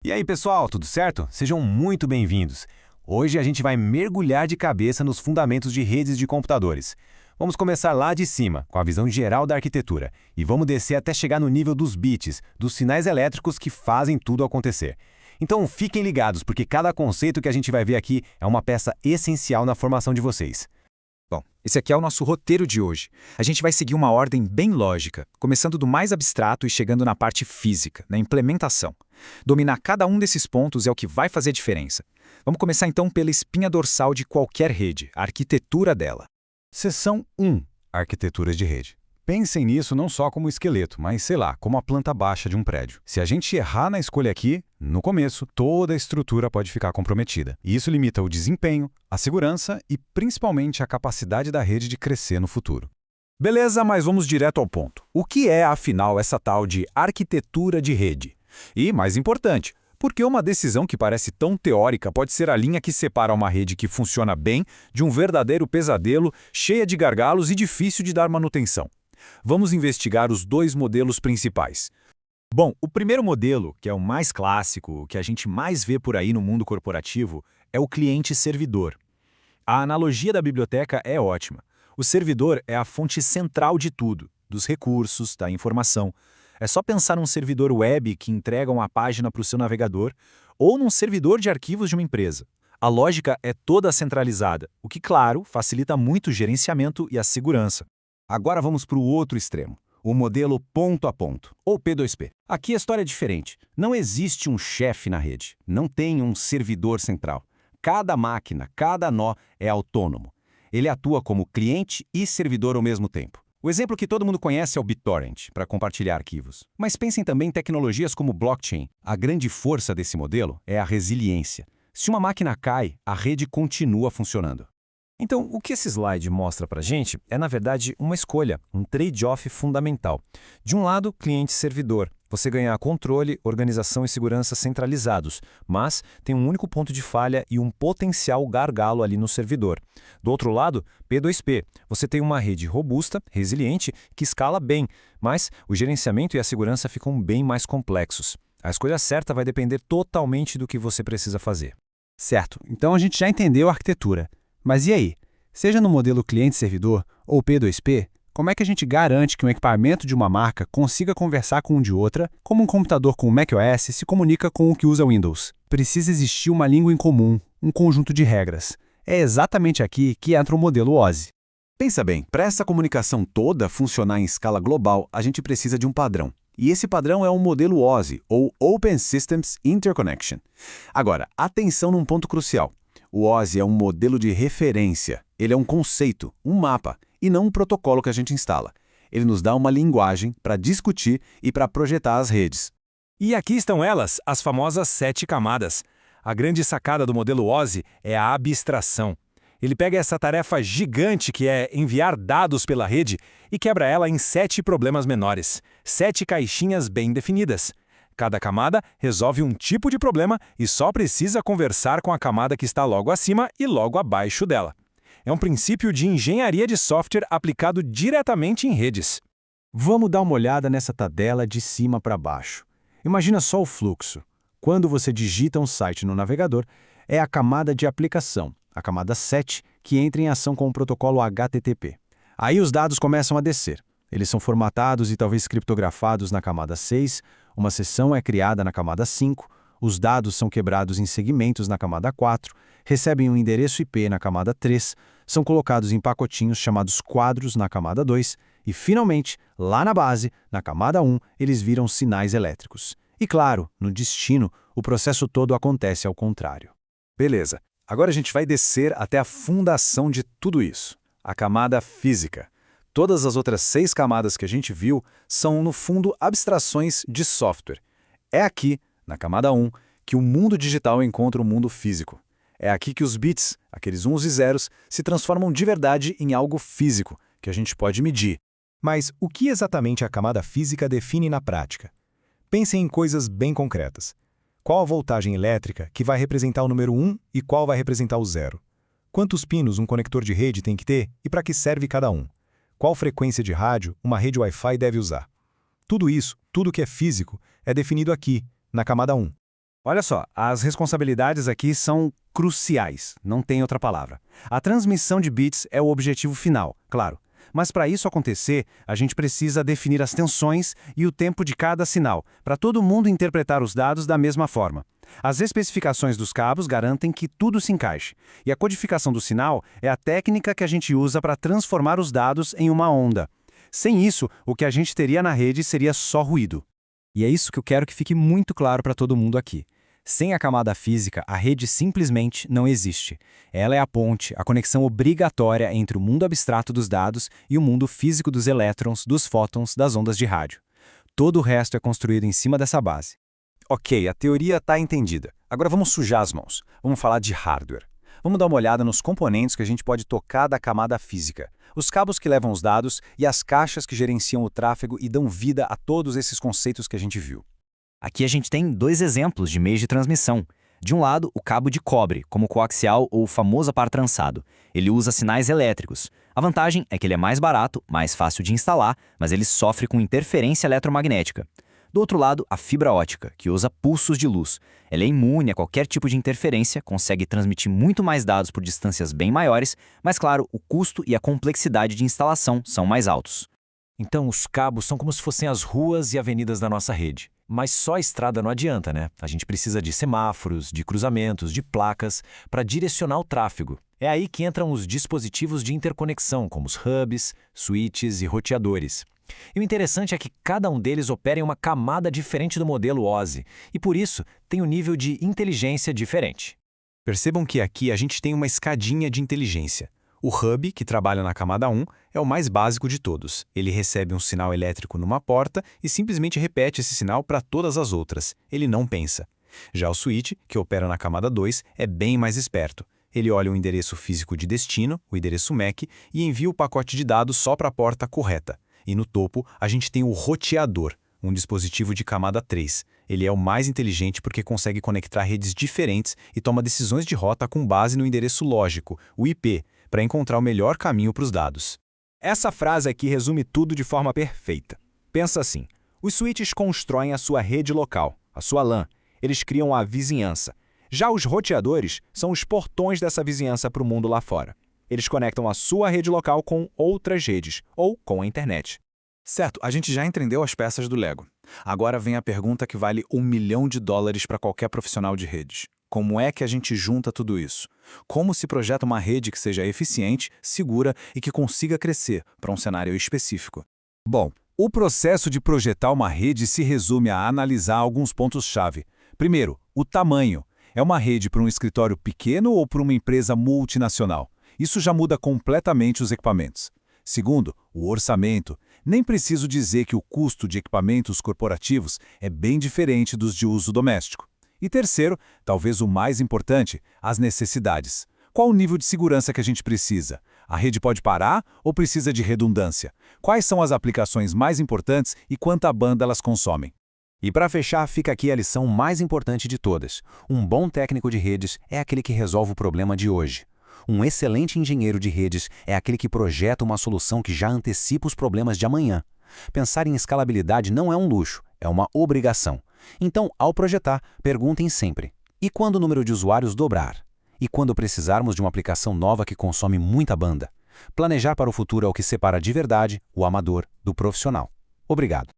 E aí, pessoal, tudo certo? Sejam muito bem-vindos. Hoje a gente vai mergulhar de cabeça nos fundamentos de redes de computadores. Vamos começar lá de cima, com a visão geral da arquitetura, e vamos descer até chegar no nível dos bits, dos sinais elétricos que fazem tudo acontecer. Então fiquem ligados, porque cada conceito que a gente vai ver aqui é uma peça essencial na formação de vocês. Bom, esse aqui é o nosso roteiro de hoje. A gente vai seguir uma ordem bem lógica, começando do mais abstrato e chegando na parte física, na implementação. Dominar cada um desses pontos é o que vai fazer diferença. Vamos começar então pela espinha dorsal de qualquer rede, a arquitetura dela. Seção 1. Arquiteturas de rede. Pensem nisso não só como esqueleto, mas, sei lá, como a planta baixa de um prédio. Se a gente errar na escolha aqui, no começo, toda a estrutura pode ficar comprometida. E isso limita o desempenho, a segurança e, principalmente, a capacidade da rede de crescer no futuro. Beleza, mas vamos direto ao ponto. O que é, afinal, essa tal de arquitetura de rede? E, mais importante, por que uma decisão que parece tão teórica pode ser a linha que separa uma rede que funciona bem de um verdadeiro pesadelo, cheia de gargalos e difícil de dar manutenção? Vamos investigar os dois modelos principais. Bom, o primeiro modelo, que é o mais clássico, o que a gente mais vê por aí no mundo corporativo, é o cliente-servidor. A analogia da biblioteca é ótima. O servidor é a fonte central de tudo, dos recursos, da informação. É só pensar num servidor web que entrega uma página para o seu navegador ou num servidor de arquivos de uma empresa. A lógica é toda centralizada, o que, claro, facilita muito o gerenciamento e a segurança. Agora vamos para o outro extremo, o modelo ponto a ponto, ou P2P. Aqui a história é diferente. Não existe um chefe na rede, não tem um servidor central. Cada máquina, cada nó é autônomo. Ele atua como cliente e servidor ao mesmo tempo. O exemplo que todo mundo conhece é o BitTorrent, para compartilhar arquivos. Mas pensem também em tecnologias como blockchain. A grande força desse modelo é a resiliência. Se uma máquina cai, a rede continua funcionando. Então, o que esse slide mostra para a gente é, na verdade, uma escolha, um trade-off fundamental. De um lado, cliente-servidor. Você ganha controle, organização e segurança centralizados, mas tem um único ponto de falha e um potencial gargalo ali no servidor. Do outro lado, P2P. Você tem uma rede robusta, resiliente, que escala bem, mas o gerenciamento e a segurança ficam bem mais complexos. A escolha certa vai depender totalmente do que você precisa fazer. Certo, então a gente já entendeu a arquitetura. Mas e aí? Seja no modelo cliente-servidor ou P2P, como é que a gente garante que um equipamento de uma marca consiga conversar com um de outra, como um computador com o macOS se comunica com o que usa Windows? Precisa existir uma língua em comum, um conjunto de regras. É exatamente aqui que entra o modelo OSI. Pensa bem, para essa comunicação toda funcionar em escala global, a gente precisa de um padrão. E esse padrão é um modelo OSI, ou Open Systems Interconnection. Agora, atenção num ponto crucial. O OSI é um modelo de referência. Ele é um conceito, um mapa, e não um protocolo que a gente instala. Ele nos dá uma linguagem para discutir e para projetar as redes. E aqui estão elas, as famosas 7 camadas. A grande sacada do modelo OSI é a abstração. Ele pega essa tarefa gigante que é enviar dados pela rede e quebra ela em 7 problemas menores, 7 caixinhas bem definidas. Cada camada resolve um tipo de problema e só precisa conversar com a camada que está logo acima e logo abaixo dela. É um princípio de engenharia de software aplicado diretamente em redes. Vamos dar uma olhada nessa tabela de cima para baixo. Imagina só o fluxo. Quando você digita um site no navegador, é a camada de aplicação, a camada 7, que entra em ação com o protocolo HTTP. Aí os dados começam a descer. Eles são formatados e talvez criptografados na camada 6, uma seção é criada na camada 5, os dados são quebrados em segmentos na camada 4, recebem um endereço IP na camada 3, são colocados em pacotinhos chamados quadros na camada 2 e, finalmente, lá na base, na camada 1, eles viram sinais elétricos. E, claro, no destino, o processo todo acontece ao contrário. Beleza, agora a gente vai descer até a fundação de tudo isso, a camada física. Todas as outras 6 camadas que a gente viu são, no fundo, abstrações de software. É aqui, na camada 1, que o mundo digital encontra o mundo físico. É aqui que os bits, aqueles uns e zeros, se transformam de verdade em algo físico, que a gente pode medir. Mas o que exatamente a camada física define na prática? Pensem em coisas bem concretas. Qual a voltagem elétrica que vai representar o número 1 e qual vai representar o 0? Quantos pinos um conector de rede tem que ter e para que serve cada um? Qual frequência de rádio uma rede Wi-Fi deve usar? Tudo isso, tudo que é físico, é definido aqui, na camada 1. Olha só, as responsabilidades aqui são cruciais, não tem outra palavra. A transmissão de bits é o objetivo final, claro. Mas para isso acontecer, a gente precisa definir as tensões e o tempo de cada sinal, para todo mundo interpretar os dados da mesma forma. As especificações dos cabos garantem que tudo se encaixe, e a codificação do sinal é a técnica que a gente usa para transformar os dados em uma onda. Sem isso, o que a gente teria na rede seria só ruído. E é isso que eu quero que fique muito claro para todo mundo aqui. Sem a camada física, a rede simplesmente não existe. Ela é a ponte, a conexão obrigatória entre o mundo abstrato dos dados e o mundo físico dos elétrons, dos fótons, das ondas de rádio. Todo o resto é construído em cima dessa base. Ok, a teoria está entendida. Agora vamos sujar as mãos. Vamos falar de hardware. Vamos dar uma olhada nos componentes que a gente pode tocar da camada física. Os cabos que levam os dados e as caixas que gerenciam o tráfego e dão vida a todos esses conceitos que a gente viu. Aqui a gente tem 2 exemplos de meios de transmissão. De um lado, o cabo de cobre, como o coaxial ou o famoso par trançado. Ele usa sinais elétricos. A vantagem é que ele é mais barato, mais fácil de instalar, mas ele sofre com interferência eletromagnética. Do outro lado, a fibra ótica, que usa pulsos de luz. Ela é imune a qualquer tipo de interferência, consegue transmitir muito mais dados por distâncias bem maiores, mas claro, o custo e a complexidade de instalação são mais altos. Então, os cabos são como se fossem as ruas e avenidas da nossa rede. Mas só a estrada não adianta, né? A gente precisa de semáforos, de cruzamentos, de placas para direcionar o tráfego. É aí que entram os dispositivos de interconexão, como os hubs, switches e roteadores. E o interessante é que cada um deles opera em uma camada diferente do modelo OSI, e por isso tem um nível de inteligência diferente. Percebam que aqui a gente tem uma escadinha de inteligência. O hub, que trabalha na camada 1, é o mais básico de todos. Ele recebe um sinal elétrico numa porta e simplesmente repete esse sinal para todas as outras. Ele não pensa. Já o switch, que opera na camada 2, é bem mais esperto. Ele olha o endereço físico de destino, o endereço MAC, e envia o pacote de dados só para a porta correta. E no topo, a gente tem o roteador, um dispositivo de camada 3. Ele é o mais inteligente porque consegue conectar redes diferentes e toma decisões de rota com base no endereço lógico, o IP, para encontrar o melhor caminho para os dados. Essa frase aqui resume tudo de forma perfeita. Pensa assim, os switches constroem a sua rede local, a sua LAN. Eles criam a vizinhança. Já os roteadores são os portões dessa vizinhança para o mundo lá fora. Eles conectam a sua rede local com outras redes, ou com a internet. Certo, a gente já entendeu as peças do Lego. Agora vem a pergunta que vale $1 milhão para qualquer profissional de redes. Como é que a gente junta tudo isso? Como se projeta uma rede que seja eficiente, segura e que consiga crescer para um cenário específico? Bom, o processo de projetar uma rede se resume a analisar alguns pontos-chave. Primeiro, o tamanho. É uma rede para um escritório pequeno ou para uma empresa multinacional? Isso já muda completamente os equipamentos. Segundo, o orçamento. Nem preciso dizer que o custo de equipamentos corporativos é bem diferente dos de uso doméstico. E terceiro, talvez o mais importante, as necessidades. Qual o nível de segurança que a gente precisa? A rede pode parar ou precisa de redundância? Quais são as aplicações mais importantes e quanta banda elas consomem? E para fechar, fica aqui a lição mais importante de todas. Um bom técnico de redes é aquele que resolve o problema de hoje. Um excelente engenheiro de redes é aquele que projeta uma solução que já antecipa os problemas de amanhã. Pensar em escalabilidade não é um luxo, é uma obrigação. Então, ao projetar, perguntem sempre: e quando o número de usuários dobrar? E quando precisarmos de uma aplicação nova que consome muita banda? Planejar para o futuro é o que separa de verdade o amador do profissional. Obrigado.